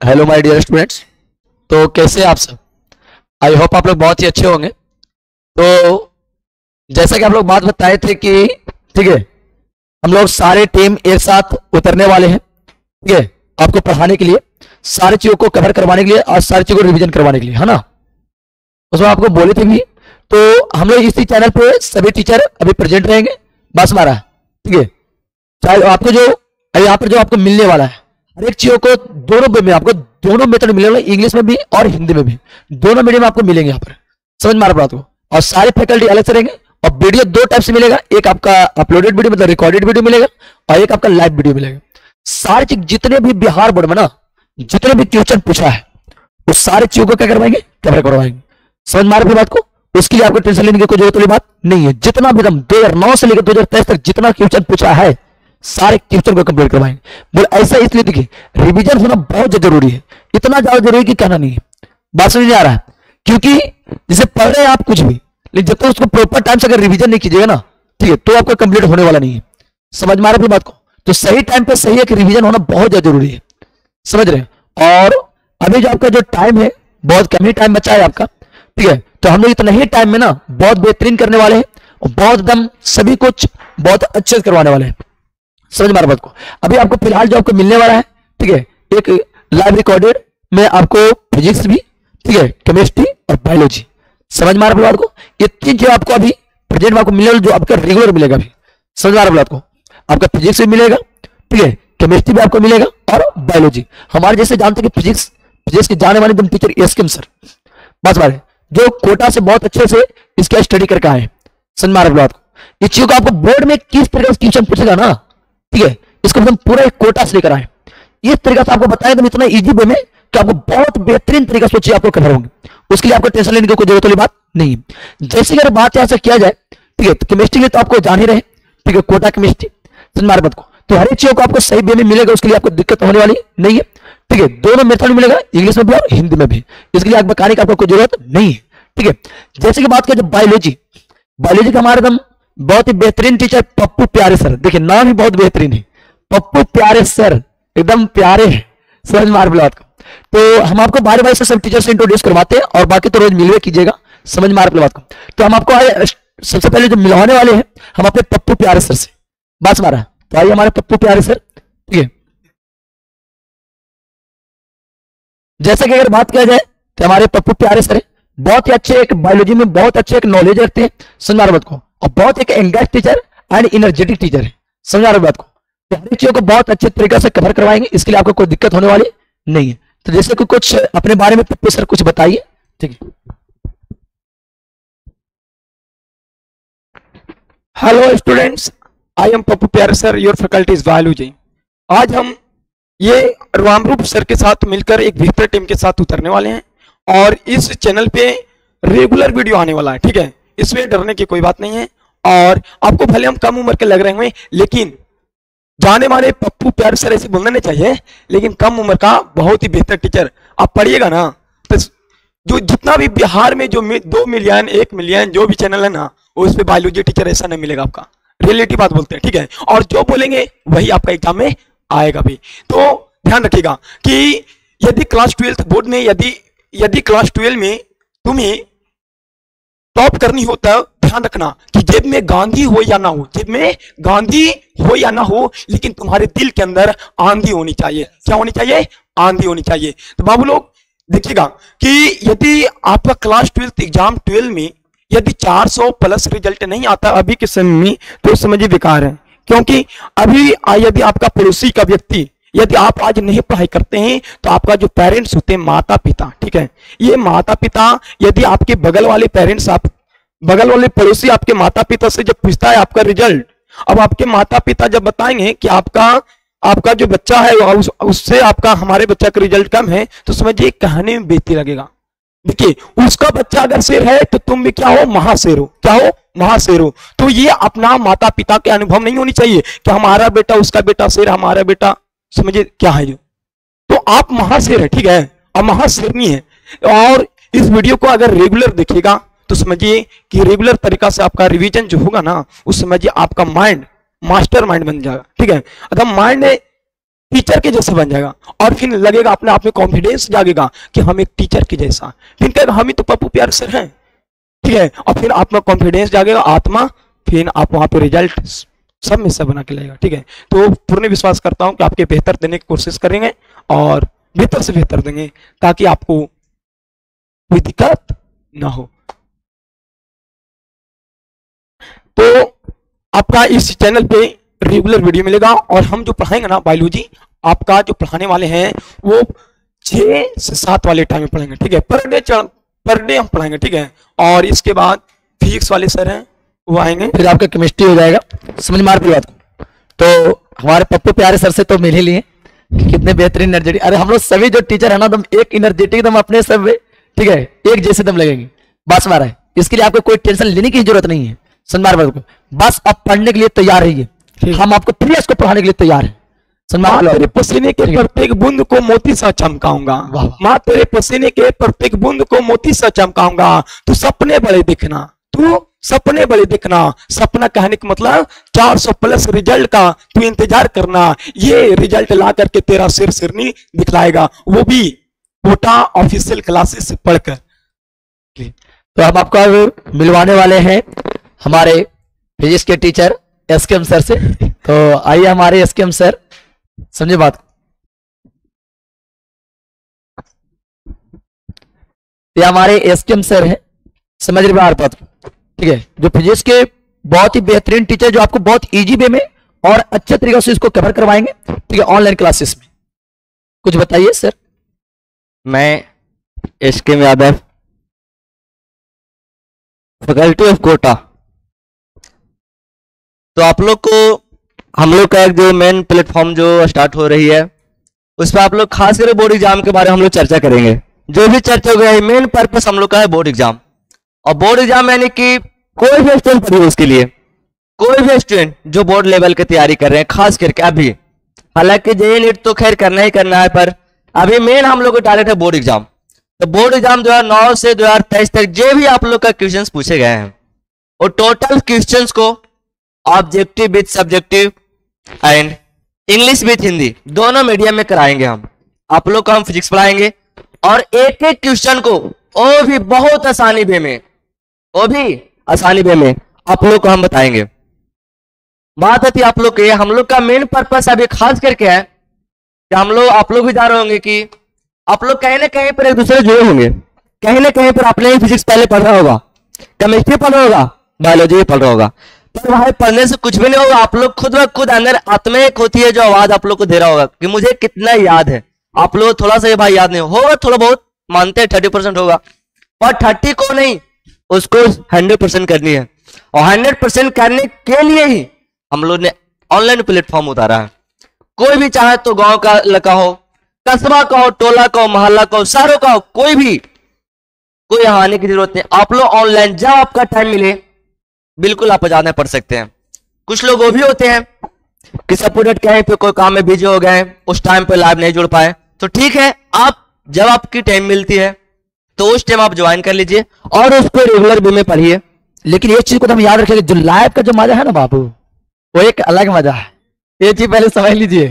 Hello my dear students. तो कैसे हैं आप सब? आई होप आप लोग बहुत ही अच्छे होंगे। तो जैसा कि आप लोग बात बताए थे कि ठीक है, हम लोग सारे टीम एक साथ उतरने वाले हैं, ठीक है, आपको पढ़ाने के लिए, सारी चीजों को कवर करवाने के लिए और सारी चीजों को रिवीजन करवाने के लिए, है ना। उसमें आपको बोले थे भी। तो हम लोग इसी चैनल पे सभी टीचर अभी प्रेजेंट रहेंगे, बस हमारा, ठीक है। चाहे आपको जो यहाँ पर जो आपको मिलने वाला है हर एक चीजों को दोनों वे में, आपको दोनों मेथड मिलेगा, इंग्लिश में भी और हिंदी में भी, दोनों मीडियम में आपको मिलेंगे यहाँ पर। समझ में आ रहा बात को। और सारे फैकल्टी अलग से रहेंगे और वीडियो दो टाइप से मिलेगा, एक आपका अपलोडेड वीडियो मतलब रिकॉर्डेड वीडियो मिलेगा और एक आपका लाइव वीडियो मिलेगा। सारे चीज जितने भी बिहार बोर्ड में ना जितने भी क्वेश्चन पूछा है उस सारे चीजों को क्या करवाएंगे, कवर करवाएंगे। समझ में आ रही बात को। उसके लिए आपको टेंशन लेने की कोई जरूरत वाली बात नहीं है। जितना भी हम 2009 से लेकर 2023 तक जितना क्वेश्चन पूछा है सारे क्वेश्चन को कंप्लीट करवाएंगे। बोले ऐसा इसलिए देखिए रिवीजन होना बहुत जरूरी है, इतना ज्यादा जरूरी कि कहना नहीं है। बात समझ नहीं आ रहा है? क्योंकि जैसे पढ़ रहे हैं आप कुछ भी, लेकिन जब तक उसको प्रॉपर टाइम से अगर रिवीजन नहीं कीजिएगा ना, ठीक है, तो आपको कंप्लीट होने वाला नहीं है। समझ में आ रहा है बात को। तो सही टाइम पे सही एक रिवीजन होना बहुत ज्यादा जरूरी है, समझ रहे हैं। और अभी जो आपका जो टाइम है बहुत कम ही टाइम बचा है आपका, ठीक है। तो हम लोग इतना ही टाइम में ना बहुत बेहतरीन करने वाले हैं और बहुत एकदम सभी कुछ बहुत अच्छे से करवाने वाले हैं। समझ में आ रहा बात को। अभी आपको फिलहाल जो आपको मिलने वाला है, ठीक है, एक लाइव रिकॉर्डेड में आपको फिजिक्स भी, ठीक है, केमिस्ट्री और बायोलॉजी। समझ में आ रहा बात को। ये तीन चीज आपको अभी प्रेजेंट में आपको मिलेगा, जो आपका रेगुलर मिलेगा अभी। समझ में आ रहा बात को। आपका फिजिक्स भी मिलेगा, ठीक है, केमिस्ट्री भी आपको मिलेगा और बायोलॉजी। हमारे जैसे जानते हैं कि फिजिक्स के जाने वाले एकदम टीचर एसकेम सर, बस बात जो कोटा से बहुत अच्छे से इसका स्टडी करके आए। समझ में आ रहा बात को। इस चीज को आपको बोर्ड में किस तरीके से क्वेश्चन पूछेगा ना, ठीक है, इसको हम पूरा एक कोटा से लेकर आए। इस तरीके से आपको बताया इतना इजी वे में कि आपको बहुत बेहतरीन तरीका से आपको कवर होंगे। उसके लिए आपको टेंशन लेने की कोई जरूरत वाली बात नहीं है। जैसे अगर बात यहां से किया जाए, ठीक है, तो केमिस्ट्री में तो आपको जान ही रहे, ठीक है, कोटा केमिस्ट्री। समझ में आ रहा बात को। तो हर एक चीज को आपको सही वे में मिलेगा, उसके लिए आपको दिक्कत होने वाली नहीं है, ठीक है। दोनों मेथड में मिलेगा, इंग्लिश में भी और हिंदी में भी। इसके लिए आप बताने की आपको कोई जरूरत नहीं है, ठीक है। जैसे कि बात करें बायोलॉजी का हमारे एकदम बहुत ही बेहतरीन टीचर पप्पू प्यारे सर। देखिए नाम ही बहुत बेहतरीन है, पप्पू प्यारे सर, एकदम प्यारे हैं। समझ में आ रहा बात को। तो हम आपको बारी बारी से सब टीचर से इंट्रोड्यूस करवाते हैं और बाकी तो रोज मिलवे कीजिएगा। समझ में आ रहा बात को। तो हम आपको सबसे पहले जो मिलवाने वाले हैं हम अपने पप्पू प्यारे सर से। बात मारा तो आइए हमारे पप्पू प्यारे सर, ठीक है। जैसे कि अगर बात किया जाए तो हमारे पप्पू प्यारे सर बहुत ही अच्छे एक बायोलॉजी में बहुत अच्छे एक नॉलेज रखते हैं। समझ आ रहा बात को। और बहुत एक engage teacher and energetic teacher है। समझ आ रहा बात को। तो हर चीजों को बहुत अच्छे तरीके से कवर करवाएंगे, इसके लिए आपको कोई दिक्कत होने वाली नहीं है। तो जैसे कि कुछ अपने बारे में पप्पू सर कुछ बताइए, ठीक है। Hello students, I am Pappu Pyare sir, your faculty is biology. आज हम ये रामरूप सर के साथ मिलकर एक बेहतर टीम के साथ उतरने वाले हैं और इस चैनल पे रेगुलर वीडियो आने वाला है, ठीक है। इसमें डरने की कोई बात नहीं है। और आपको भले हम कम उम्र के लग रहे हैं, लेकिन जाने माने पप्पू प्यारे सर ऐसे बोलना नहीं चाहिए, लेकिन कम उम्र का बहुत ही बेहतर टीचर। आप पढ़िएगा ना तो जो जितना भी बिहार में जो 2 मिलियन 1 मिलियन जो भी चैनल है ना, उस पर बायोलॉजी टीचर ऐसा नहीं मिलेगा आपका। रियलिटी बात बोलते हैं, ठीक है। और जो बोलेंगे वही आपका एग्जाम में आएगा भी। तो ध्यान रखिएगा कि यदि क्लास 12 बोर्ड में यदि क्लास 12 में तुम्हें टॉप करनी हो तो ध्यान रखना कि जेब में गांधी हो या ना हो, जेब में गांधी हो या ना हो, लेकिन तुम्हारे दिल के अंदर आंधी होनी चाहिए। क्या होनी चाहिए? आंधी होनी चाहिए। तो बाबू लोग देखिएगा कि यदि आपका क्लास 12 एग्जाम 12 में यदि 400 प्लस रिजल्ट नहीं आता अभी के समय में, तो समझिए बेकार है। क्योंकि अभी यदि आपका पड़ोसी का व्यक्ति, यदि आप आज नहीं पढ़ाई करते हैं तो आपका जो पेरेंट्स होते हैं, माता पिता, ठीक है, ये माता पिता यदि आपके बगल वाले पेरेंट्स, आप बगल वाले पड़ोसी आपके माता पिता से जब पूछता है आपका रिजल्ट, अब आपके माता पिता जब बताएंगे कि आपका जो बच्चा है उससे आपका हमारे बच्चा का रिजल्ट कम है, तो समझिए कहने में बेइज्जती लगेगा। देखिए उसका बच्चा अगर शेर है तो तुम भी क्या हो? महाशेर हो। क्या हो? महाशेर हो। तो ये अपना माता पिता के अनुभव नहीं होनी चाहिए कि हमारा बेटा उसका बेटा शेर, हमारा बेटा, समझिए क्या है जो। तो आप महाशेर है, ठीक है, और महाशेरनी है। और इस वीडियो को अगर रेगुलर देखिएगा तो समझिए कि रेगुलर तरीका से आपका रिवीजन जो होगा ना, उस समझिए आपका माइंड मास्टर माइंड बन जाएगा, ठीक है। अगर माइंड टीचर के जैसा बन जाएगा, और फिर लगेगा अपने आप में कॉन्फिडेंस जागेगा कि हम एक टीचर के जैसा, फिर कहेगा हम ही तो पप्पू प्यारे सर हैं, ठीक है। और फिर आप में कॉन्फिडेंस जागेगा, आत्मा, फिर आप वहां पे रिजल्ट सब में सब बना के लाएगा, ठीक है। तो पूर्ण विश्वास करता हूं कि आपके बेहतर देने की कोशिश करेंगे और बेहतर से बेहतर देंगे ताकि आपको कोई दिक्कत ना हो। तो आपका इस चैनल पे रेगुलर वीडियो मिलेगा, और हम जो पढ़ाएंगे ना बायोलॉजी, आपका जो पढ़ाने वाले हैं वो 6 से 7 वाले टाइम में पढ़ाएंगे, ठीक है। पर डे हम पढ़ाएंगे, ठीक है। और इसके बाद फिजिक्स वाले सर हैं वो आएंगे, फिर आपका केमिस्ट्री हो जाएगा। समझ में आ रही बात को? तो हमारे पप्पू प्यारे सर से तो मिल ही लिए, कितने बेहतरीन एनर्जेटिक, अरे हम लोग सभी जो टीचर है ना दम एक एनर्जेटिक दम अपने सब, ठीक है, एक जैसे दम लगेंगे, बस मारा है। इसके लिए आपको कोई टेंशन लेने की जरूरत नहीं है, सन्मार बात को, बस आप पढ़ने के लिए तैयार रहिए, हम आपको फ्री को पढ़ाने के लिए तैयार है। माँ तेरे पसीने के प्रत्येक बूंद को मोती सा चमकाऊंगा, माँ तेरे पसीने के प्रत्येक बूंद को मोती सा चमकाऊंगा, तू सपने बड़े दिखना, तू सपने बड़े दिखना। सपना कहने का मतलब 400 प्लस रिजल्ट का तू इंतजार करना, ये रिजल्ट ला करके तेरा सिर सिरनी दिखलाएगा, वो भी कोटा ऑफिशियल क्लासेस से पढ़कर। तो हम आपको मिलवाने वाले हैं हमारे फिजिक्स के टीचर एसकेएम सर से। तो आइए हमारे एसकेएम सर, समझे बात। ये हमारे एसकेएम सर हैं, समझ रहे बात, ठीक है, जो फिजिक्स के बहुत ही बेहतरीन टीचर, जो आपको बहुत इजी वे में और अच्छे तरीके से इसको कवर करवाएंगे, ठीक है, ऑनलाइन क्लासेस में। कुछ बताइए सर। मैं SKM Yadav, faculty of Kota. तो आप लोग को हम लोग का एक जो मेन प्लेटफॉर्म जो स्टार्ट हो रही है, उस पर आप लोग खास कर बोर्ड एग्जाम के बारे में हम लोग चर्चा करेंगे। जो भी चर्चा हो गया है, मेन पर्पस हम लोग का है बोर्ड एग्जाम। और बोर्ड एग्जाम यानी कि कोई भी स्टूडेंट पढ़िए, उसके लिए कोई भी स्टूडेंट जो बोर्ड लेवल की तैयारी कर रहे हैं, खास करके अभी, हालांकि जेईई नीट तो खैर करना ही करना है, पर अभी मेन हम लोग को टारगेट है बोर्ड एग्जाम। तो बोर्ड एग्जाम 2009 से 2023 तक जो भी आप लोग का क्वेश्चंस पूछे गए हैं, वो टोटल क्वेश्चंस को objective with subjective and English with Hindi दोनों मीडियम में कराएंगे हम। आप लोग को हम फिजिक्स पढ़ाएंगे, और एक एक क्वेश्चन को वो भी बहुत आसानी वे में, वो भी आसानी वे में आप लोग को हम बताएंगे। बात आती है आप लोग के, हम लोग का मेन पर्पस अभी खास करके है कि हम लोग, आप लोग भी जा रहे होंगे कि आप लोग कहीं ना कहीं पर एक दूसरे जुड़े होंगे, कहीं ना कहीं पर आपने ही फिजिक्स पहले पढ़ रहा होगा, केमिस्ट्री पढ़ रहा होगा, बायोलॉजी पढ़ रहा होगा, पर वहां पढ़ने से कुछ भी नहीं होगा। आप लोग खुद ब खुद अंदर आत्मा एक होती है जो आवाज आप लोग को दे रहा होगा कि मुझे कितना याद है। आप लोग थोड़ा सा ये भाई याद नहीं होगा, थोड़ा बहुत मानते हैं 30% होगा, और 30 को नहीं, उसको 100% करनी है। और 100% करने के लिए ही हम लोग ने ऑनलाइन प्लेटफॉर्म उतारा है। कोई भी चाहे तो गांव का लड़का हो, कस्बा का हो, टोला का हो, मोहल्ला का हो, शहरों का हो, कोई यहाँ आने की जरूरत नहीं। आप लोग ऑनलाइन जब आपका टाइम मिले बिल्कुल आप आजाद पढ़ सकते हैं। कुछ लोग वो भी होते हैं कि सपोर्टेड कहीं पे कोई काम में बिजी हो गए, उस टाइम पे लाइव नहीं जुड़ पाए, तो ठीक है, आप जब आपकी टाइम मिलती है तो उस टाइम आप ज्वाइन कर लीजिए और उसको रेगुलर वे में पढ़िए। लेकिन एक चीज को तो हम याद रखेंगे, जो लाइव का जो मजा है ना बाबू, वो एक अलग मजा है, ये चीज पहले समझ लीजिए,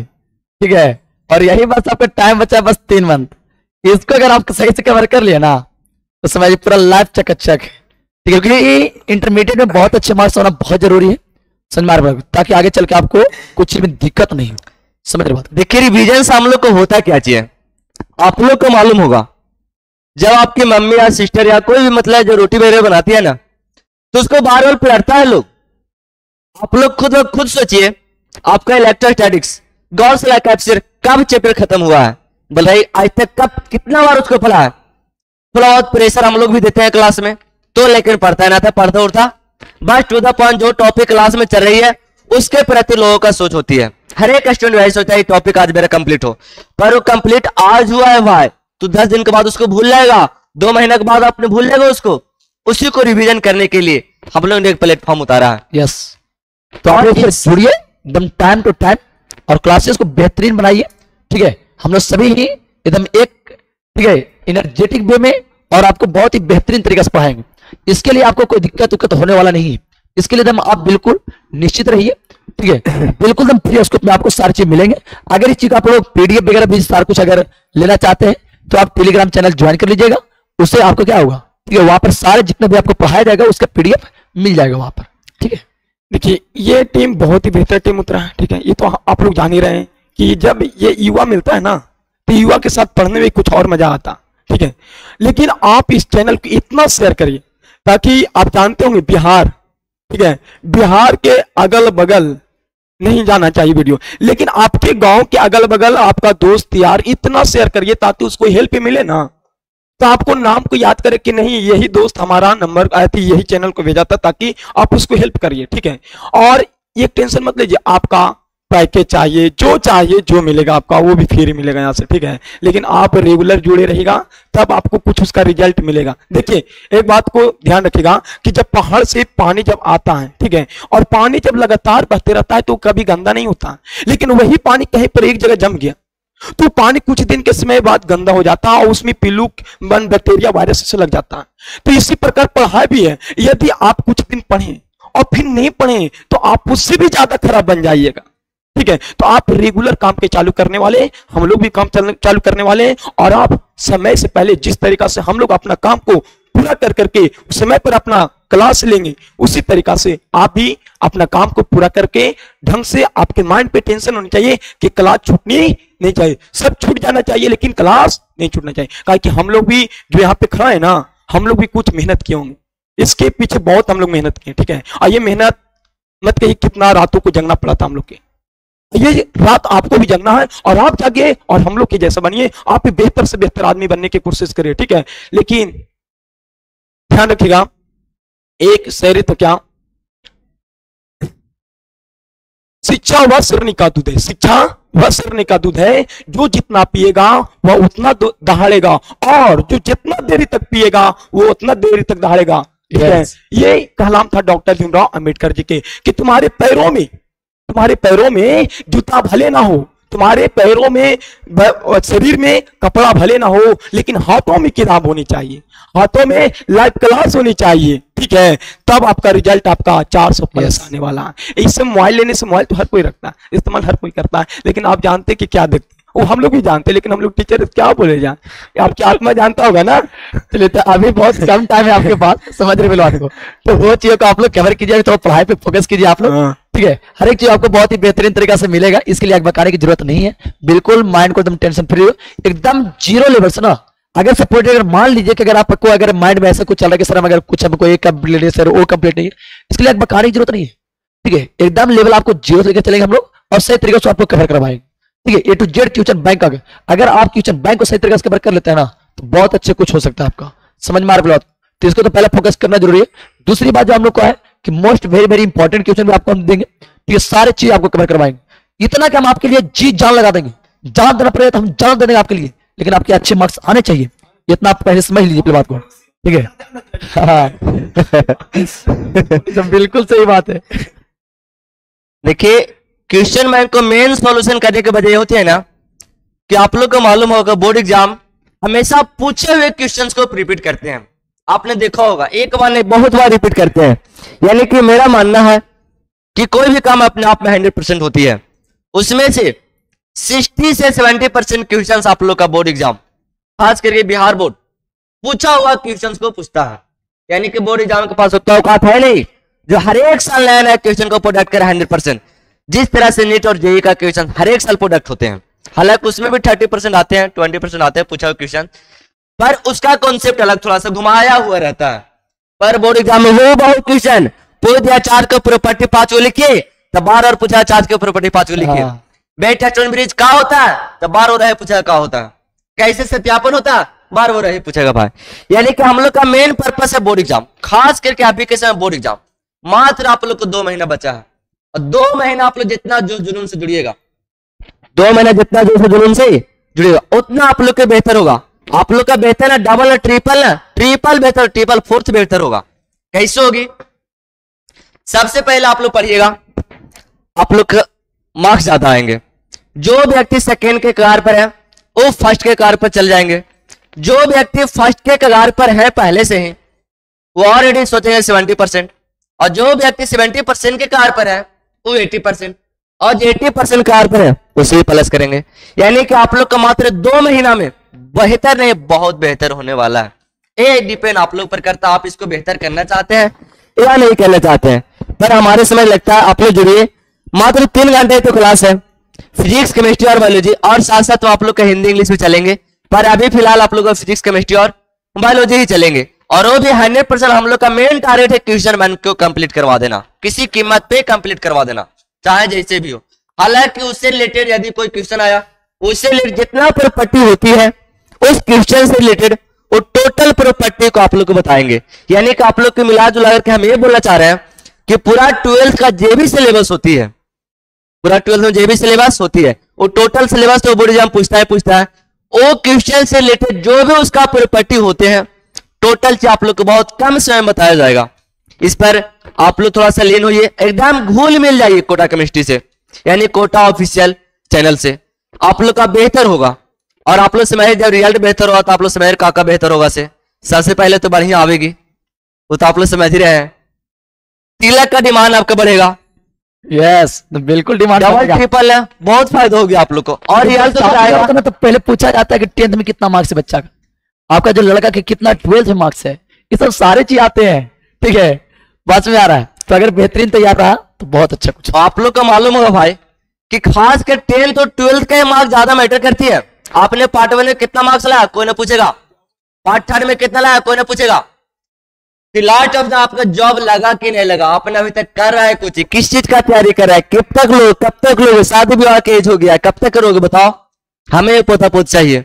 ठीक है। और यही बस आपका टाइम बचा बस 3 मंथ, इसको अगर आप सही से कवर कर लिया ना तो समझिए पूरा लाइफ चकाचक है, ठीक है। क्योंकि इंटरमीडिएट में बहुत अच्छे मार्क्स होना बहुत जरूरी है, समझ में, ताकि आगे चल के आपको कुछ चीज में दिक्कत नहीं हो, समझ रहे बात। देखिए रिवीजन से हम लोग को होता क्या चाहिए, आप लोग को मालूम होगा, जब आपकी मम्मी या सिस्टर या कोई भी मतलब जो रोटी वगैरह बनाती है ना, तो उसको बार बार पलटता है लोग। आप लोग खुद सोचिए, आपका इलेक्ट्रोस्टैटिक्स गौर से कैप्चर कब चैप्टर खत्म हुआ है, बोले आज तक कब कितना बार उसको पढ़ा है। थोड़ा बहुत प्रेशर हम लोग भी देते हैं क्लास में, तो लेकिन पढ़ता है ना था, पढ़ता उठता बस टू द पॉइंट, जो टॉपिक क्लास में चल रही है उसके प्रति लोगों का सोच होती है। हर एक स्टूडेंट वही सोचता है टॉपिक आज मेरा कंप्लीट हो, पर वो कंप्लीट आज हुआ है भाई, तो 10 दिन के बाद उसको भूल जाएगा, 2 महीने के बाद आपने भूल जाएगा उसको। उसी को रिवीजन करने के लिए हम लोग ने एक प्लेटफॉर्म उतारा है। यस, तो आप लोग जुड़िए एकदम टाइम टू टाइम और क्लासेस को बेहतरीन बनाइए, ठीक है। हम लोग सभी ही एकदम एक, ठीक है, एनर्जेटिक वे में और आपको बहुत ही बेहतरीन तरीके से पढ़ाएंगे। इसके लिए आपको कोई दिक्कत होने वाला नहीं है। इसके लिए एकदम आप बिल्कुल निश्चित रहिए, ठीक है। बिल्कुल एकदम फ्री स्कोप में आपको सारी चीज मिलेंगे। अगर इस चीज का आप लोग पीडीएफ वगैरह भी सारा कुछ अगर लेना चाहते हैं तो आप टेलीग्राम चैनल ज्वाइन कर लीजिएगा, उससे आपको क्या होगा, ठीक है, वहां पर सारे जितने भी आपको पढ़ाया जाएगा उसका पीडीएफ मिल जाएगा वहां पर, ठीक है। देखिए ये टीम बहुत ही बेहतर टीम उतरा है, ठीक है। ये तो आप लोग जान ही रहे हैं कि जब ये युवा मिलता है ना तो युवा के साथ पढ़ने में कुछ और मजा आता, ठीक है। लेकिन आप इस चैनल को इतना शेयर करिए ताकि आप जानते होंगे बिहार, ठीक है, बिहार के अगल बगल नहीं जाना चाहिए वीडियो, लेकिन आपके गांव के अगल बगल आपका दोस्त यार इतना शेयर करिए ताकि उसको हेल्प मिले ना, तो आपको नाम को याद करे कि नहीं यही दोस्त हमारा नंबर आया था, यही चैनल को भेजा था, ताकि आप उसको हेल्प करिए, ठीक है। और ये टेंशन मत लीजिए, आपका पैकेज चाहिए जो मिलेगा आपका वो भी फ्री मिलेगा यहाँ से, ठीक है। लेकिन आप रेगुलर जुड़े रहेगा तब आपको कुछ उसका रिजल्ट मिलेगा। देखिए एक बात को ध्यान रखिएगा कि जब पहाड़ से पानी जब आता है, ठीक है, और पानी जब लगातार बहते रहता है तो कभी गंदा नहीं होता, लेकिन वही पानी कहीं पर एक जगह जम गया तो पानी कुछ दिन के समय बाद गंदा हो जाता है और उसमें पिल्लू बन बैक्टीरिया वायरस से लग जाता है। तो इसी प्रकार पढ़ाई भी है, यदि आप कुछ दिन पढ़ें और फिर नहीं पढ़ें तो आप उससे भी ज्यादा खराब बन जाइएगा, ठीक है। तो आप रेगुलर काम के चालू करने वाले, हम लोग भी काम चालू करने वाले हैं, और आप समय से पहले जिस तरीका से हम लोग अपना काम को पूरा कर करके समय पर अपना क्लास लेंगे उसी तरीका से आप भी अपना काम को पूरा करके ढंग से, आपके माइंड पे टेंशन होनी चाहिए कि क्लास छूटनी नहीं चाहिए, सब छूट जाना चाहिए लेकिन क्लास नहीं छूटना चाहिए। कहा कि हम लोग भी जो यहाँ पे खड़ा है ना, हम लोग भी कुछ मेहनत किए होंगे, इसके पीछे बहुत हम लोग मेहनत किए, ठीक है। और ये मेहनत मत कहिए कितना रातों को जगना पड़ा था हम लोग के, ये रात आपको भी जगना है और आप जागिए और हम लोग के जैसा बनिए, आप भी बेहतर से बेहतर आदमी बनने की कोशिश करिए, ठीक है। लेकिन ध्यान रखिएगा एक शहरी तो क्या, शिक्षा वह सिरनी का दूध है, शिक्षा वह सिरनी का दूध है, जो जितना पिएगा वह उतना दहाड़ेगा और जो जितना देरी तक पिएगा वो उतना देरी तक दहाड़ेगा, ठीक है। ये कलाम था डॉक्टर भीमराव अंबेडकर जी के कि तुम्हारे पैरों में जूता भले ना हो, तुम्हारे पैरों में शरीर में कपड़ा भले ना हो, लेकिन हाथों में किताब होनी चाहिए, हाथों में लाइव क्लास होनी चाहिए, ठीक है। तब आपका रिजल्ट आपका 400+ आने वाला है। इससे मोबाइल लेने से, मोबाइल तो हर कोई रखता है, इस्तेमाल हर कोई करता है, लेकिन आप जानते कि क्या देखते, वो हम लोग भी जानते, लेकिन हम लोग टीचर क्या बोले जाए, आपकी आत्मा जानता होगा ना। चलिए तो अभी बहुत कम टाइम है आपके पास समझ रहे बात को, तो वो चीजों को आप लोग कवर कीजिए, तो पढ़ाई पे फोकस कीजिए आप लोग, ठीक है। हर एक चीज आपको बहुत ही बेहतरीन तरीका से मिलेगा, इसके लिए आगे बताने की जरूरत नहीं है, बिल्कुल माइंड को एकदम टेंशन फ्री हो, एकदम जीरो लेवल से ना। अगर सपोर्ट अगर मान लीजिए कि अगर आपको अगर माइंड में ऐसा कुछ चल रहा है कि सर अगर कुछ हमको एक कंप्लीट है सर वो कंप्लीट नहीं है, इसके लिए बताने की जरूरत नहीं है, ठीक है। एकदम लेवल आपको जीरो से लेकर चलेंगे हम लोग और सही तरीके से आपको कवर करवाएंगे, ठीक है। A to Z tuition bank का अगर आप ट्यूशन बैंक को सही तरीके से कवर कर लेते हैं ना तो बहुत अच्छे कुछ हो सकता है आपका, समझ में आ रहा है। तो इसको तो पहले फोकस करना जरूरी है। दूसरी बात जो हम लोग को है कि most very very important question भी आपको हम देंगे, ये सारे चीज आपको कवर करवाएंगे, इतना कि हम आपके लिए जी जान लगा देंगे, जान देना पड़ेगा तो हम जान दे देंगे आपके लिए, लेकिन आपके अच्छे मार्क्स आने चाहिए, इतना आप पहले समझ लीजिए बात को, ठीक है। हाँ बिल्कुल सही बात है। देखिए क्वेश्चन बैंक को मेन सॉल्यूशन करने की वजह होती है ना कि आप लोग को मालूम होगा बोर्ड एग्जाम हमेशा पूछे हुए क्वेश्चंस को रिपीट करते हैं, आपने देखा होगा एक बार नहीं बहुत बार रिपीट करते हैं। यानी कि मेरा मानना है कि कोई भी काम अपने आप में 100% होती है, उसमें से 60 से 70% क्वेश्चंस आप लोग का बोर्ड एग्जाम खास करके बिहार बोर्ड पूछा हुआ क्वेश्चंस को पूछता है। यानी कि बोर्ड एग्जाम के पास उतना औकात है नहीं जो हर एक साल नया नया क्वेश्चन को प्रोडक्ट करे 100%, जिस तरह से नीट और जेई का क्वेश्चन हर एक साल प्रोडक्ट होते हैं। हालांकि उसमें भी 30% आते हैं, 20% आते हैं पूछा हुआ क्वेश्चन, पर उसका कॉन्सेप्ट अलग थोड़ा सा घुमाया हुआ रहता है। पर बोर्ड एग्जाम में वो बहुत क्वेश्चन पूछ दिया, चार्ज का प्रॉपर्टी 5 को लिखिए, तब बार और पूछा चार्ज के प्रॉपर्टी 5 को लिखिए। बेटा टर्न ब्रिज क्या होता है, तब बार हो रहा है पूछा क्या होता है, कैसे सत्यापन होता है बार हो रहे पूछेगा भाई। यानी कि हम लोग का मेन पर्पस है बोर्ड एग्जाम, खास करके अभी के समय बोर्ड एग्जाम मात्र आप लोग को 2 महीना बचा है, और 2 महीना आप लोग जितना जो जुनून से जुड़िएगा, 2 महीना जितना जो जुनून से जुड़िएगा उतना आप लोग के बेहतर होगा। आप लोग का बेहतर है डबल है ट्रिपल है, ट्रिपल बेहतर, ट्रिपल फोर्थ बेहतर होगा। कैसे होगी, सबसे पहले आप लोग पढ़िएगा, आप लोग मार्क्स ज्यादा आएंगे। जो व्यक्ति सेकेंड के कगार पर है वो फर्स्ट के कगार पर चल जाएंगे, जो व्यक्ति फर्स्ट के कगार पर है पहले से ही वो ऑलरेडी सोचेंगे 70%, और जो व्यक्ति 70% के कार पर है वो 80%, और जो 80% कार पर है उसे भी प्लस करेंगे। यानी कि आप लोग का मात्र 2 महीना में बेहतर नहीं बहुत बेहतर होने वाला है। ये डिपेंड आप लोग पर करता है, आप इसको बेहतर करना चाहते हैं या नहीं करना चाहते हैं। पर हमारे समय लगता है आप लोग जुड़िए, मात्र 3 घंटे तो क्लास है, फिजिक्स केमिस्ट्री और बायोलॉजी, और साथ साथ तो आप लोग का हिंदी इंग्लिश भी चलेंगे। पर अभी फिलहाल आप लोग का फिजिक्स केमिस्ट्री और बायोलॉजी ही चलेंगे, और वो भी 100% हम लोग का मेन टारगेट है क्वेश्चन बैंक को कंप्लीट करवा देना, किसी कीमत पे कंप्लीट करवा देना, चाहे जैसे भी हो। हालांकि उससे रिलेटेड यदि कोई क्वेश्चन आया, उससे रिलेटेड जितना प्रॉपर्टी होती है उस क्वेश्चन से रिलेटेड वो टोटल प्रॉपर्टी को आप लोग को बताएंगे। यानी कि आप लोग को मिला जुला करके हम ये बोलना चाह रहे हैं कि पूरा 12th का जो भी सिलेबस होती है, पूरा 12th में जो भी सिलेबस होती है वो टोटल सिलेबस तो बोर्ड एग्जाम पूछता है वो क्वेश्चन से रिलेटेड जो भी उसका प्रॉपर्टी होते हैं टोटल से आप लोग को बहुत कम समय में बताया जाएगा। इस पर आप लोग थोड़ा सा लीन होइए, एकदम घुल मिल जाइए कोटा केमिस्ट्री से, यानी कोटा ऑफिशियल चैनल से आप लोग का बेहतर होगा। और आप लोग समझ, जब रिजल्ट बेहतर होगा तो आप लोग समझ काका बेहतर होगा से सबसे पहले तो बढ़िया आवेगी, वो तो आप लोग समझ ही रहे हैं। तिलक का डिमांड आपका बढ़ेगा, यस बिल्कुल डिमांड डबल ट्रिपल है, बहुत फायदा होगी आप लोग को। और रिजल्ट तो आएगा तो पहले पूछा जाता है कि 10th में कितना मार्क्स है बच्चा का, आपका जो लड़का के कितना 12th में मार्क्स है, ये सब सारे चीज आते हैं, ठीक है, बात में आ रहा है। तो अगर बेहतरीन तैयार रहा तो बहुत अच्छा कुछ। आप लोग का मालूम होगा भाई कि खास कर 10th और 12th का मार्क्स ज्यादा मैटर करती है। आपने पार्ट 1 में कितना मार्क्स लाया कोई ना पूछेगा, पार्ट 3 में कितना लाया कोई ना पूछेगा, फिर लास्ट ऑफ द आपका जॉब लगा कि नहीं लगा, आपने अभी तक कर रहा है कुछ, किस चीज का तैयारी कर रहा है, कब तक लोग शादी विवाह के एज हो गया, कब तक करोगे बताओ, हमें पोता पोत चाहिए।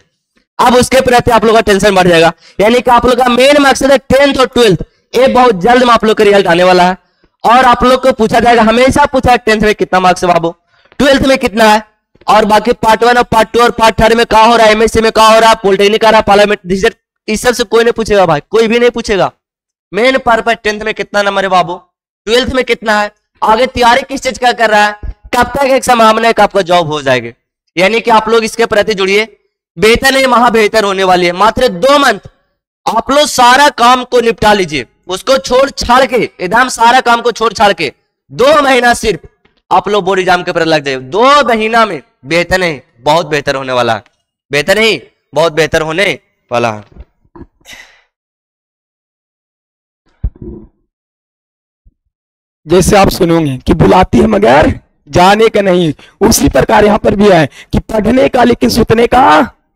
अब उसके प्रति आप लोग का टेंशन बढ़ जाएगा। यानी कि आप लोग का मेन मकसद है 10th और 12th, ये बहुत जल्द में आप लोग का रिजल्ट आने वाला है। और आप लोग को पूछा जाएगा, हमेशा पूछा 10th में कितना मार्क्स है बाबू, 12th में कितना है, और बाकी पार्ट 1 और पार्ट 2 और पार्ट 3 में कहा हो रहा है, एमएससी में कहा हो रहा है, पॉलिटेक्निक आ रहा है, पार्लियामेंट, इस सब से कोई नहीं पूछेगा भाई, कोई भी नहीं पूछेगा। मेन पर्पस 10th में कितना नंबर है बाबू, 12th में कितना है, आगे तैयारी किस चीज का कर रहा है, कब तक एक संभावना है कि आपका जॉब हो जाएगी। यानी कि आप लोग इसके प्रति जुड़िए, बेहतर नहीं महा बेहतर होने वाली है। मात्र 2 मंथ आप लोग सारा काम को निपटा लीजिए, उसको छोड़ छाड़ के, एकदम सारा काम को छोड़ छाड़ के 2 महीना सिर्फ आप लोग बोर्ड एग्जाम के ऊपर लग जाए। 2 महीना में बेहतर नहीं बहुत बेहतर होने वाला है, बेहतर नहीं बहुत बेहतर होने वाला है। जैसे आप सुनोगे कि बुलाती है मगर जाने का नहीं, उसी प्रकार यहाँ पर भी है कि पढ़ने का लेकिन सुतने का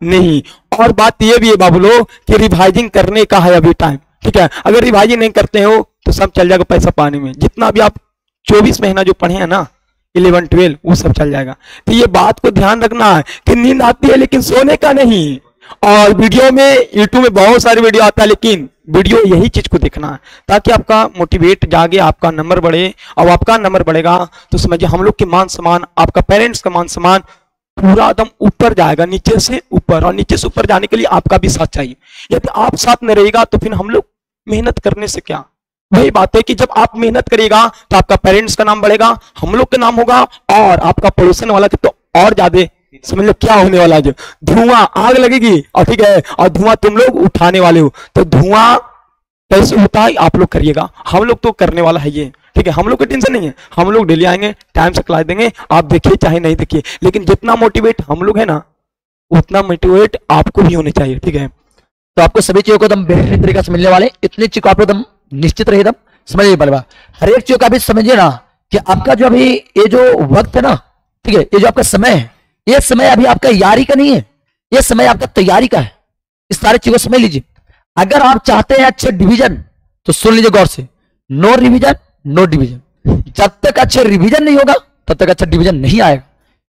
नहीं। और बात ये भी है बाबू लोग कि रिवाइजिंग करने का है अभी टाइम, ठीक है। अगर रिवाइजिंग नहीं करते हो तो सब चल जाएगा पैसा पानी में। जितना भी आप 24 महीना जो पढ़े हैं ना 11 12 वो सब चल जाएगा। तो ये बात को ध्यान रखना है कि नींद आती है लेकिन सोने का नहीं। और वीडियो में यूट्यूब में बहुत सारे वीडियो आता है, लेकिन वीडियो यही चीज को देखना है ताकि आपका मोटिवेट जागे, आपका नंबर बढ़े। और आपका नंबर बढ़ेगा तो समझिए हम लोग के मान सम्मान, आपका पेरेंट्स का मान सम्मान पूरा एकदम ऊपर जाएगा, नीचे से ऊपर। और नीचे से ऊपर जाने के लिए आपका भी साथ चाहिए। यदि आप साथ में रहेगा तो फिर हम लोग मेहनत करने से क्या, वही बात है कि जब आप मेहनत करेगा तो आपका पेरेंट्स का नाम बढ़ेगा, हम लोग का नाम होगा, और आपका पड़ोसन वाला तो और ज्यादा समझ लो क्या होने वाला है। जो धुआं आग लगेगी, और ठीक है, और धुआं तुम लोग उठाने वाले हो। तो धुआं कैसे होता है आप लोग करिएगा, हम लोग तो करने वाला है ये, ठीक है। हम लोग को टेंशन नहीं है, हम लोग डेली आएंगे, टाइम से क्लास देंगे, आप देखिए चाहे नहीं देखिए, लेकिन जितना मोटिवेट हम लोग है ना उतना मोटिवेट आपको भी होने चाहिए, ठीक है। तो आपको सभी चीजों को एकदम बेहतरीन तरीके से मिलने वाले, इतनी चीज को आप एकदम निश्चित रहे, एकदम समझिए बलवा। हर एक चीज का भी समझिए ना कि आपका जो अभी ये जो वक्त है ना, ठीक है, ये जो आपका समय है, ये समय अभी आपका यारी का नहीं है, ये समय आपका तैयारी का है। इस सारी चीजों को समझ लीजिए। अगर आप चाहते हैं अच्छे डिवीजन तो सुन लीजिए गौर से, नो रिवीजन नो डिवीजन। जब तक अच्छे रिवीजन नहीं होगा तब तक अच्छा डिवीजन नहीं आएगा।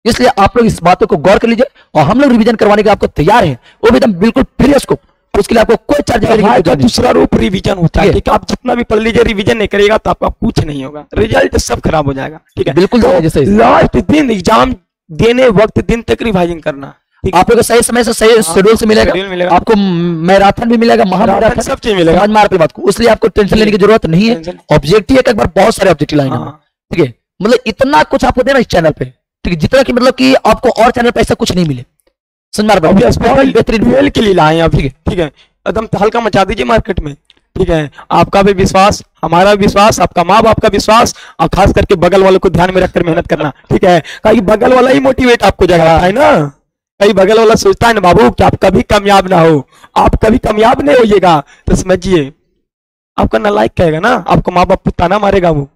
इसलिए आप लोग इस बातों को गौर कर लीजिए, और हम लोग रिवीजन करवाने के आपको तैयार हैं, वो भी एकदम बिल्कुल फ्री है। उसको उसके लिए आपको कोई चार्ज का दूसरा रूप रिवीजन होता है, ठीक है। आप जितना भी पढ़ लीजिए, रिवीजन नहीं करेगा तो आपका कुछ नहीं होगा, रिजल्ट सब खराब हो जाएगा, ठीक है। बिल्कुल जैसे लास्ट दिन एग्जाम देने वक्त दिन तक रिवाइजिंग करना, आप लोग को सही समय से सही शेड्यूल से मिलेगा, आपको मैराथन भी मिलेगा, महामैराथन सब चीज मिलेगा। समझ में आ रहा है बात को, इसलिए आपको टेंशन लेने की जरूरत नहीं है। ऑब्जेक्टिव एक बार बहुत सारे ऑब्जेक्टिव लाइन है, ठीक है। मतलब इतना कुछ आपको देना इस चैनल पे, ठीक है, जितना कि मतलब कि आपको और चैनल पे ऐसा कुछ नहीं मिले। समझ में आ रहा है, बेहतरीन के लिए लाए आप, ठीक है, ठीक है। एकदम हल्का मचा दीजिए मार्केट में, ठीक है, आपका भी विश्वास, हमारा भी विश्वास, आपका माँ बाप का विश्वास, और खास करके बगल वालों को ध्यान में रखकर मेहनत करना। ठीक है, कहीं बगल वाला ही मोटिवेट आपको जगाता है ना, कहीं बगल वाला सोचता है ना बाबू कि आप कभी कामयाब ना हो, आप कभी कामयाब नहीं होइएगा, तो समझिए आपका नालायक कहेगा ना, आपको माँ बाप ताना मारेगा वो।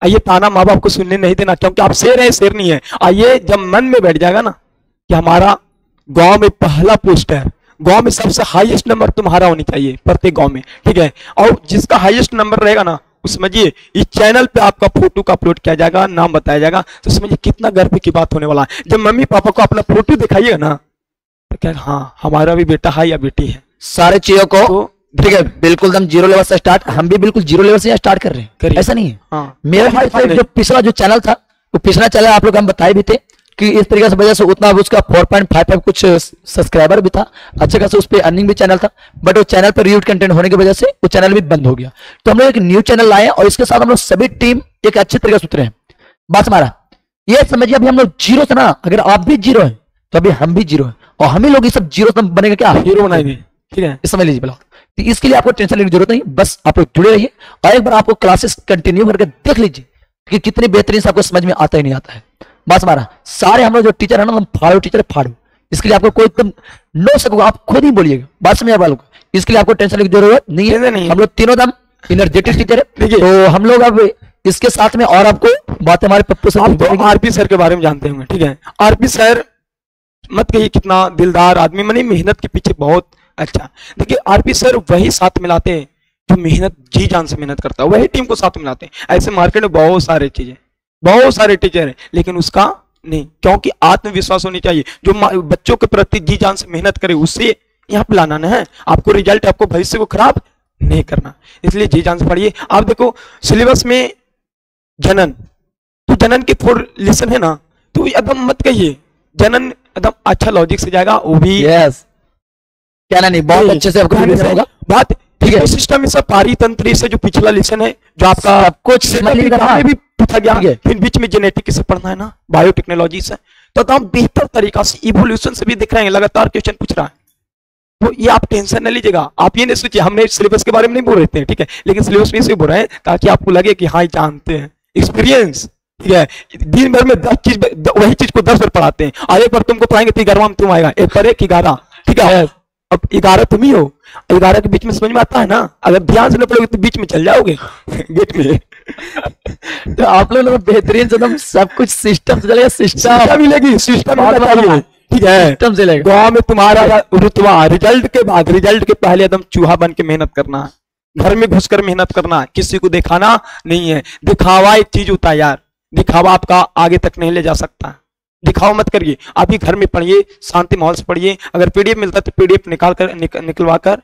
आइए, ताना माँ बाप को सुनने नहीं देना, क्योंकि आप शेर है, शेर नहीं है। आइए, जब मन में बैठ जाएगा ना कि हमारा गांव में पहला पोस्ट है, गांव में सबसे हाईएस्ट नंबर तुम्हारा होनी चाहिए प्रत्येक गांव में। ठीक है, और जिसका हाईएस्ट नंबर रहेगा ना, उस समझिए इस चैनल पे आपका फोटो का अपलोड किया जाएगा, नाम बताया जाएगा, तो समझिए कितना गर्व की बात होने वाला है। जब मम्मी पापा को अपना फोटो दिखाइएगा ना, तो क्या हाँ हमारा भी बेटा है या बेटी है। सारे चीजों को तो ठीक है, बिल्कुल एकदम जीरो लेवल से स्टार्ट, हम भी बिल्कुल जीरो लेवल से स्टार्ट कर रहे हैं, ऐसा नहीं है। हाँ, मेरा भी जो पिछला जो चैनल था, वो पिछला चैनल आप लोग हम बताए भी थे कि इस तरीके से वजह से उतना उसका 4.55 कुछ सब्सक्राइबर भी था, अच्छे खासा उस पर अर्निंग भी चैनल था, बट वो चैनल पर रिव्यू कंटेंट होने की वजह से वो चैनल भी बंद हो गया। तो हम लोग एक न्यू चैनल लाए और इसके साथ हम लोग सभी टीम एक अच्छे तरीके से उतरे हैं। बात हमारा ये समझिए, अभी हम लोग जीरो से ना, अगर आप भी जीरो है तो अभी हम भी जीरो है, और हम ही लोग ये सब जीरो से बनेगा क्या, हीरो बनाएंगे। ठीक है, इस समझ लीजिए पहले। तो इसके लिए आपको टेंशन लेने की जरूरत नहीं, बस आप लोग जुड़े रहिए और एक बार आपको क्लासेस कंटिन्यू करके देख लीजिए कि कितनी बेहतरीन से आपको समझ में आता ही नहीं आता है। बस हमारा सारे हम लोग जो टीचर है ना, हम फाड़ो टीचर है, फाड़ो। इसके लिए आपको कोई एकदम नो सकोगा, आप खुद ही बोलिएगा, बात समझ वालों को। इसके लिए आपको टेंशन लेने की जरूरत नहीं है। हम लोग तीनों दम एनर्जेटिक टीचर है। तो हम लोग अब इसके साथ में और आपको बातें हमारे पप्पू सर, आरपी सर के बारे में जानते होंगे। ठीक है, आरपी सर मत कहिए कितना दिलदार आदमी, मैंने मेहनत के पीछे बहुत अच्छा। देखिए आरपी सर वही साथ मिलाते हैं जो मेहनत जी जान से मेहनत करता है, वही टीम को साथ मिलाते हैं। ऐसे मार्केट में बहुत सारे चीजें, बहुत सारे टीचर हैं, लेकिन उसका नहीं, क्योंकि आत्मविश्वास होनी चाहिए। जो बच्चों के प्रति जी जान से मेहनत करे, उससे यहाँ पे लाना है आपको रिजल्ट, आपको भविष्य को खराब नहीं करना, इसलिए जी जान से पढ़िए। आप देखो सिलेबस में जनन, तो जनन के 4 लेसन है ना, तो एकदम मत कहिए, जनन एकदम अच्छा लॉजिक से जाएगा, वो भी यस कहना नहीं, बहुत अच्छे से आपको होगा बात। ठीक है, सिस्टम सब पारी तंत्र से जो पिछला लेसन है, जो आपका सब कुछ भी पूछा गया, फिर बीच में जेनेटिक से पढ़ना है ना, बायोटेक्नोलॉजी से, तो हम बेहतर तरीका से इवोल्यूशन से भी दिख रहे हैं, लगातार क्वेश्चन पूछ रहा है। तो ये आप टेंशन न लीजिएगा, आप ये नहीं सोचिए, हमने सिलेबस के बारे में नहीं बोल रहे थे, ठीक है, लेकिन सिलेबस में से बोल रहे हैं ताकि आपको लगे कि हाँ जानते हैं, एक्सपीरियंस। ठीक है, दिन भर में 10 चीज, वही चीज को 10 बार पढ़ाते हैं, और एक बार तुमको पढ़ाएंगे तो 11वां में तुम आएगा, 1 पर 1 11। ठीक है, अब 11 तुम ही हो, 11 के बीच में समझ में आता है ना, अगर ध्यान से न पढ़ोगे तो बीच में चल जाओगे गेट में। तो आप लोग बेहतरीन से एकदम सब कुछ सिस्टम से चलेगा, सिस्टम मिलेगी, सिस्टम चाहिए। ठीक है, सिस्टम से लेगा। गाँव में तुम्हारा रुतबा, रिजल्ट के बाद, रिजल्ट के पहले एकदम चूहा बन के मेहनत करना, घर में घुसकर मेहनत करना, किसी को दिखाना नहीं है। दिखावा एक चीज होता है यार, दिखावा आपका आगे तक नहीं ले जा सकता, दिखाओ मत करिए। आप ही घर में पढ़िए, शांति माहौल से पढ़िए, अगर पीडीएफ मिलता है तो पीडीएफ निकाल कर निकलवा कर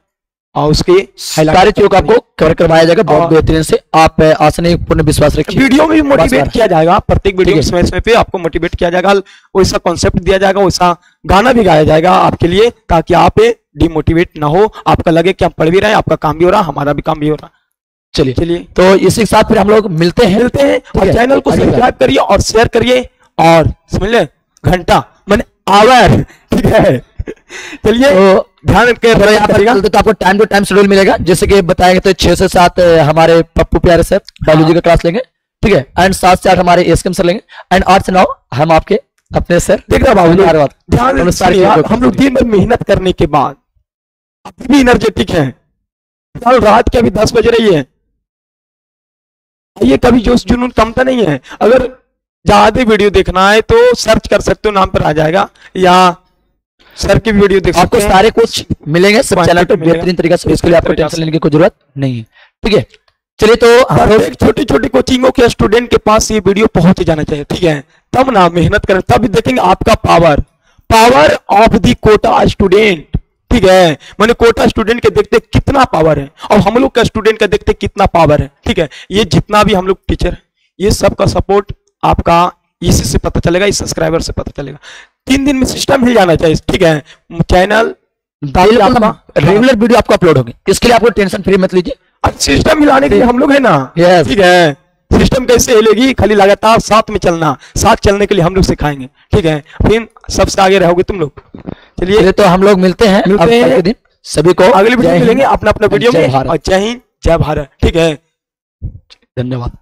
और उसके सारी चीजों को आपको कवर करवाया जाएगा बहुत बेहतरीन से। आप आसने पूर्ण विश्वास रखिए। वीडियो में भी मोटिवेट किया जाएगा, प्रत्येक वीडियो में समय समय पे आपको मोटिवेट किया जाएगा, वैसा कॉन्सेप्ट दिया जाएगा, वैसा गाना भी गाया जाएगा आपके लिए, ताकि आप डिमोटिवेट ना हो, आपका लगे कि हम पढ़ भी रहे हैं, आपका काम भी हो रहा, हमारा भी काम भी हो रहा। चलिए चलिए, तो इसी के साथ फिर हम लोग मिलते हैं और चैनल को सब्सक्राइब करिए और शेयर करिए, और समझ ले घंटा मैंने आवर। ठीक है, चलिए तो ध्यान रखिए, तो आपको टाइम टू टाइम शेड्यूल मिलेगा, जैसे कि बताएंगे तो 6 से 7 हमारे पप्पू प्यारे सर बायोलॉजी का क्लास लेंगे। ठीक है, एंड 7 से 8 हमारे एसकेएम सर लेंगे, एंड 8 से 9 हम आपके अपने सर। देख रहा बाबू, हम लोग दिन भर मेहनत करने के बाद अभी भी एनर्जेटिक हैं। कल रात के अभी 10 बज रही है, ये कभी जोश जुनून कम तो नहीं है। अगर ज्यादा वीडियो देखना है तो सर्च कर सकते हो, नाम पर आ जाएगा, या सर की वीडियो देख आपको सारे कुछ मिलेंगे सब चैनल पे बेहतरीन तरीका से, इसके लिए आपको टेंशन लेने की कोई जरूरत नहीं है। ठीक है, चलिए तो छोटी छोटी कोचिंगों के स्टूडेंट के पास ये वीडियो पहुंच जाना चाहिए। ठीक है, तब ना मेहनत करें, तब देखेंगे आपका power of the Kota student. ठीक है, मैंने कोटा स्टूडेंट के देखते कितना पावर है, और हम लोग का स्टूडेंट का देखते कितना पावर है। ठीक है, ये जितना भी हम लोग टीचर है, ये सबका सपोर्ट आपका इसी से पता चलेगा, इस सब्सक्राइबर से पता चलेगा। 3 दिन में सिस्टम मिल जाना चाहिए। ठीक है, चैनल रेगुलर वीडियो आपको अपलोड होगी, इसके लिए आपको टेंशन फ्री मत लीजिए। सिस्टम मिलाने के लिए हम लोग है ना। ठीक है, सिस्टम कैसे हिलेगी, खाली लगातार साथ में चलना, साथ चलने के लिए हम लोग सिखाएंगे। ठीक है, फिर सबसे आगे रहोगे तुम लोग। चलिए तो हम लोग मिलते हैं अगले दिन, सभी को अगले वीडियो मिलेंगे अपना अपना वीडियो में, और जय हिंद जय भारत। ठीक है, धन्यवाद।